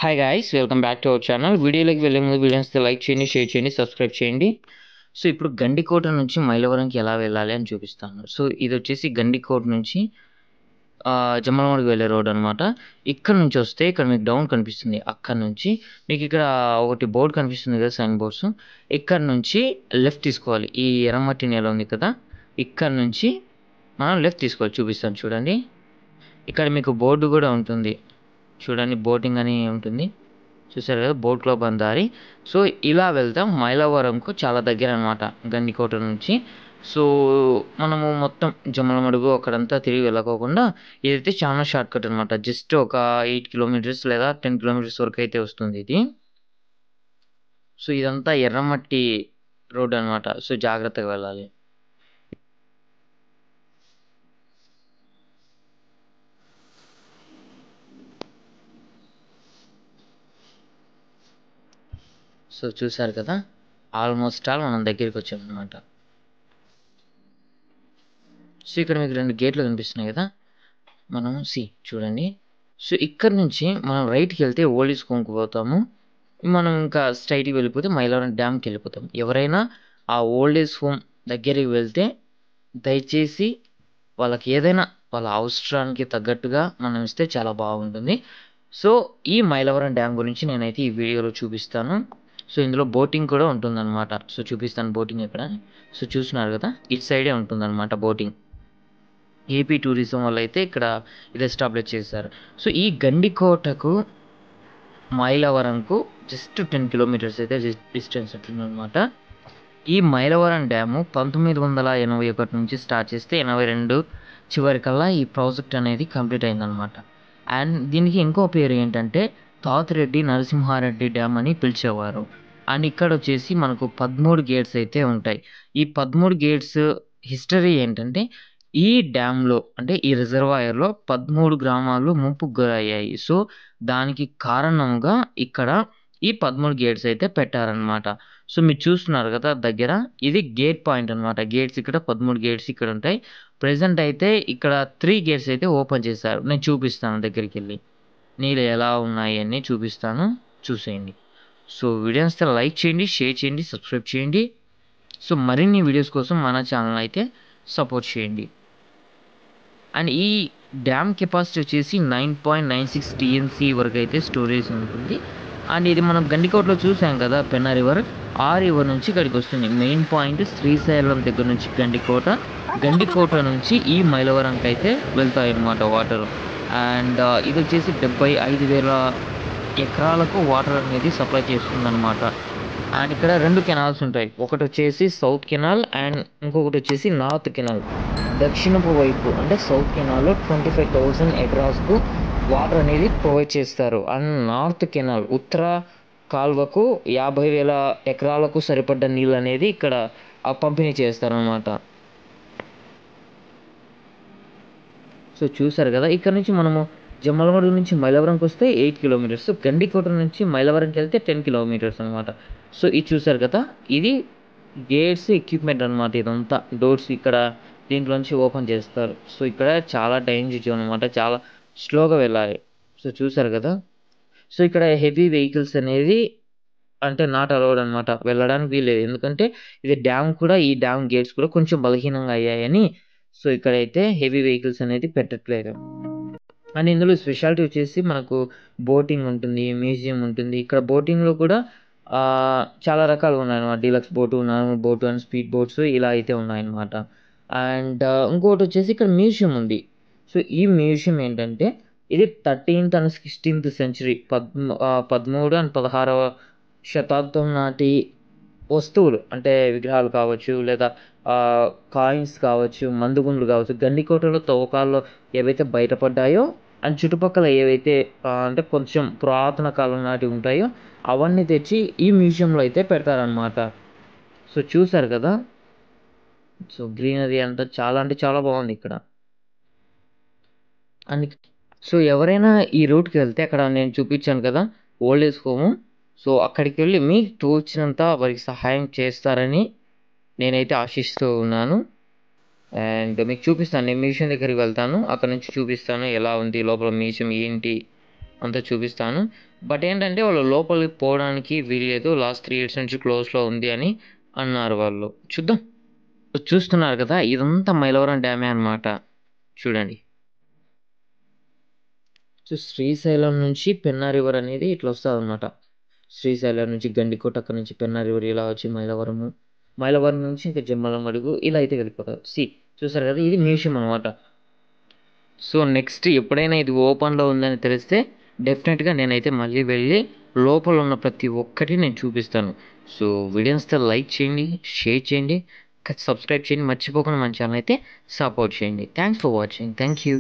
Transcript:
Hi guys welcome back to our channel. వీడియోలోకి వెళ్ళే ముందు వీడియోస్ని లైక్ చేయండి, షేర్ చేయండి, సబ్స్క్రైబ్ చేయండి. సో ఇప్పుడు గండికోట నుంచి మైలవరంకి ఎలా వెళ్ళాలి అని చూపిస్తాను. సో ఇది వచ్చేసి గండికోట నుంచి జమ్మలమడుగు వెళ్ళే రోడ్ అనమాట. ఇక్కడ నుంచి వస్తే ఇక్కడ మీకు డౌన్ కనిపిస్తుంది. అక్కడ నుంచి మీకు ఇక్కడ ఒకటి బోర్డు కనిపిస్తుంది కదా, సైన్ బోర్డ్స్. ఇక్కడ నుంచి లెఫ్ట్ తీసుకోవాలి. ఈ ఎర్రమట్టి నేల ఉంది కదా, ఇక్కడ నుంచి మనం లెఫ్ట్ తీసుకోవాలి. చూపిస్తాను చూడండి. ఇక్కడ మీకు బోర్డు కూడా ఉంటుంది చూడండి, బోటింగ్ అని ఉంటుంది చూసారు కదా, బోట్ క్లబ్ అని దారి. సో ఇలా వెళ్తాం మైలవరంకు, చాలా దగ్గర అనమాట గండికోట నుంచి. సో మనము మొత్తం జమ్మలమడుగు అక్కడంతా తిరిగి వెళ్ళకోకుండా ఇదైతే చాలా షార్ట్ కట్ అనమాట. జస్ట్ ఒక 8 కిలోమీటర్స్ లేదా 10 కిలోమీటర్స్ వరకు అయితే వస్తుంది ఇది. సో ఇదంతా ఎర్రమట్టి రోడ్ అనమాట. సో జాగ్రత్తగా వెళ్ళాలి. సో చూసారు కదా, ఆల్మోస్ట్ ఆల్ మనం దగ్గరికి వచ్చాం అనమాట. సో ఇక్కడ మీకు 2 గేట్లు కనిపిస్తున్నాయి కదా, మనం చూడండి. సో ఇక్కడ నుంచి మనం రైట్కి వెళ్తే ఓల్డ్ స్కూల్కి పోతాము. మనం ఇంకా స్ట్రైట్కి వెళ్ళిపోతే మైలవరం డ్యామ్కి వెళ్ళిపోతాం. ఎవరైనా ఆ ఓల్డ్ ఏజ్ హోమ్ దగ్గరికి వెళ్తే దయచేసి వాళ్ళకి ఏదైనా వాళ్ళ అవసరానికి తగ్గట్టుగా మనం ఇస్తే చాలా బాగుంటుంది. సో ఈ మైలవరం డ్యామ్ గురించి నేనైతే ఈ వీడియోలో చూపిస్తాను. సో ఇందులో బోటింగ్ కూడా ఉంటుందన్నమాట. సో చూపిస్తాను బోటింగ్ ఎక్కడ. సో చూస్తున్నారు కదా, ఇటు సైడే ఉంటుందన్నమాట బోటింగ్. ఏపీ టూరిజం వాళ్ళు అయితే ఇక్కడ ఇది ఎస్టాబ్లిష్ చేశారు. సో ఈ గండికోటకు మైలవరంకు జస్ట్ 10 కిలోమీటర్స్ అయితే డిస్టెన్స్ ఉంటుందన్నమాట. ఈ మైలవరం డ్యాము 1981 నుంచి స్టార్ట్ చేస్తే 82 చివరికల్లా ఈ ప్రాజెక్ట్ అనేది కంప్లీట్ అయిందనమాట. అండ్ దీనికి ఇంకో పేరు ఏంటంటే తాతిరెడ్డి నరసింహారెడ్డి డ్యామ్ అని పిలిచేవారు. అండ్ ఇక్కడ వచ్చేసి మనకు 13 గేట్స్ అయితే ఉంటాయి. ఈ 13 గేట్స్ హిస్టరీ ఏంటంటే, ఈ డ్యామ్లో అంటే ఈ రిజర్వాయర్లో 13 గ్రామాలు ముంపుకు గురయ్యాయి. సో దానికి కారణంగా ఇక్కడ ఈ 13 గేట్స్ అయితే పెట్టారనమాట. సో మీరు చూస్తున్నారు కదా దగ్గర, ఇది గేట్ పాయింట్ అనమాట. గేట్స్ ఇక్కడ 13 గేట్స్ ఇక్కడ ఉంటాయి. ప్రెసెంట్ అయితే ఇక్కడ 3 గేట్స్ అయితే ఓపెన్ చేశారు. నేను చూపిస్తాను దగ్గరికి వెళ్ళి, నీళ్ళు ఎలా ఉన్నాయి అని చూపిస్తాను, చూసేయండి. సో వీడియోస్ లైక్ చేయండి, షేర్ చేయండి, సబ్స్క్రైబ్ చేయండి. సో మరిన్ని వీడియోస్ కోసం మన ఛానల్ అయితే సపోర్ట్ చేయండి. అండ్ ఈ డ్యామ్ కెపాసిటీ వచ్చేసి 9.96 టీఎంసీ వరకు అయితే స్టోరేజ్ ఉంటుంది. అండ్ ఇది మనం గండికోటలో చూసాం కదా, పెన్నా రివర్, ఆ రివర్ నుంచి ఇక్కడికి వస్తుంది. మెయిన్ పాయింట్ శ్రీశైలం దగ్గర నుంచి గండికోట నుంచి ఈ మైలవరంకి అయితే వెళ్తాయి అన్నమాట వాటర్. అండ్ ఇది వచ్చేసి 75,000 ఎకరాలకు వాటర్ అనేది సప్లై చేస్తుందన్నమాట. అండ్ ఇక్కడ 2 కెనాల్స్ ఉంటాయి. ఒకటి వచ్చేసి సౌత్ కెనాల్ అండ్ ఇంకొకటి వచ్చేసి నార్త్ కెనాల్. దక్షిణపు వైపు అంటే సౌత్ కెనాల్లో 25,000 ఎకరాస్కు వాటర్ అనేది ప్రొవైడ్ చేస్తారు. అండ్ నార్త్ కెనాల్ ఉత్తర కాల్వకు 50,000 ఎకరాలకు సరిపడ్డ నీళ్ళు అనేది ఇక్కడ పంపిణీ చేస్తారన్నమాట. సో చూసారు కదా, ఇక్కడ నుంచి మనము జమ్మలమడుగు నుంచి మైలవరంకి వస్తే 8 కిలోమీటర్స్, గండికోట నుంచి మైలవరంకి వెళ్తే 10 కిలోమీటర్స్ అనమాట. సో ఇది చూసారు కదా, ఇది గేట్స్ ఎక్విప్మెంట్ అనమాట. ఇదంతా డోర్స్ ఇక్కడ దీంట్లోంచి ఓపెన్ చేస్తారు. సో ఇక్కడ చాలా డేంజర్ జోన్ అనమాట, చాలా స్లోగా వెళ్ళాలి. సో చూసారు కదా, సో ఇక్కడ హెవీ వెహికల్స్ అనేది అంటే నాట్ అలౌడ్ అనమాట, వెళ్ళడానికి వీలేదు. ఎందుకంటే ఇది డ్యామ్ కూడా, ఈ డ్యామ్ గేట్స్ కూడా కొంచెం బలహీనంగా అయ్యాయని సో ఇక్కడైతే హెవీ వెహికల్స్ అనేది పెట్టట్లేదు. అండ్ ఇందులో స్పెషాలిటీ వచ్చేసి మనకు బోటింగ్ ఉంటుంది, మ్యూజియం ఉంటుంది. ఇక్కడ బోటింగ్లో కూడా చాలా రకాలు ఉన్నాయన్నమాట. Deluxe boat, normal boat and speed boats ఇలా అయితే ఉన్నాయన్నమాట. అండ్ ఇంకోటి వచ్చేసి ఇక్కడ మ్యూజియం ఉంది. సో ఈ మ్యూజియం ఏంటంటే, ఇది 13th and 16th century 13 and 16వ శతాబ్దం నాటి వస్తువులు, అంటే విగ్రహాలు కావచ్చు, లేదా కాయిన్స్ కావచ్చు, మందుగుండ్లు కావచ్చు, గండికోటలో తవ్వకాల్లో ఏవైతే బయటపడ్డాయో అండ్ చుట్టుపక్కల ఏవైతే అంటే కొంచెం పురాతన కాలం నాటి ఉంటాయో అవన్నీ తెచ్చి ఈ మ్యూజియంలో అయితే పెడతారనమాట. సో చూసారు కదా, సో గ్రీనరీ అంతా చాలా అంటే చాలా బాగుంది ఇక్కడ. అండ్ సో ఎవరైనా ఈ రూట్కి వెళ్తే అక్కడ నేను చూపించాను కదా ఓల్డ్ ఏజ్ హోము, సో అక్కడికి వెళ్ళి మీకు తోచినంత వారికి సహాయం చేస్తారని నేనైతే ఆశిస్తూ ఉన్నాను. అండ్ మీకు చూపిస్తాను, నేను మ్యూజియం దగ్గరికి వెళ్తాను, అక్కడ నుంచి చూపిస్తాను ఎలా ఉంది లోపల మ్యూజియం ఏంటి అంతా చూపిస్తాను. బట్ ఏంటంటే వాళ్ళు లోపలికి పోవడానికి వీల్లేదు. లాస్ట్ 3 ఇయర్స్ నుంచి క్లోజ్‌లో ఉంది అని అన్నారు వాళ్ళు. చూద్దాం. చూస్తున్నారు కదా! ఇదంతా మైలవరం డ్యామే అన్నమాట. చూడండి. సో, శ్రీశైలం నుంచి పెన్నా రివర్ అనేది ఇట్లా వస్తదన్నమాట. శ్రీశైలం నుంచి గండికోట, అక్కడి నుంచి పెన్నా రివర్ ఇలా వచ్చి మైలవరము. మైలవరం నుంచి ఇంకా జమ్మలమడుగు ఇలా అయితే వెళ్ళిపోతది. చూసారు కదా! ఇది మ్యూజియం అన్నమాట. సో, నెక్స్ట్ ఎప్పుడైనా ఇది ఓపెన్‌లో ఉందని తెలిస్తే డెఫినెట్‌గా నేనైతే మళ్ళీ వెళ్ళి లోపల ఉన్న ప్రతి ఒక్కటి నేను చూపిస్తాను. సో, వీడియో నచ్చితే లైక్ చేయండి, షేర్ చేయండి, సబ్స్క్రైబ్ చేయండి. మర్చిపోకుండా మన ఛానల్ అయితే సపోర్ట్ చేయండి. Thanks for watching. Thank you.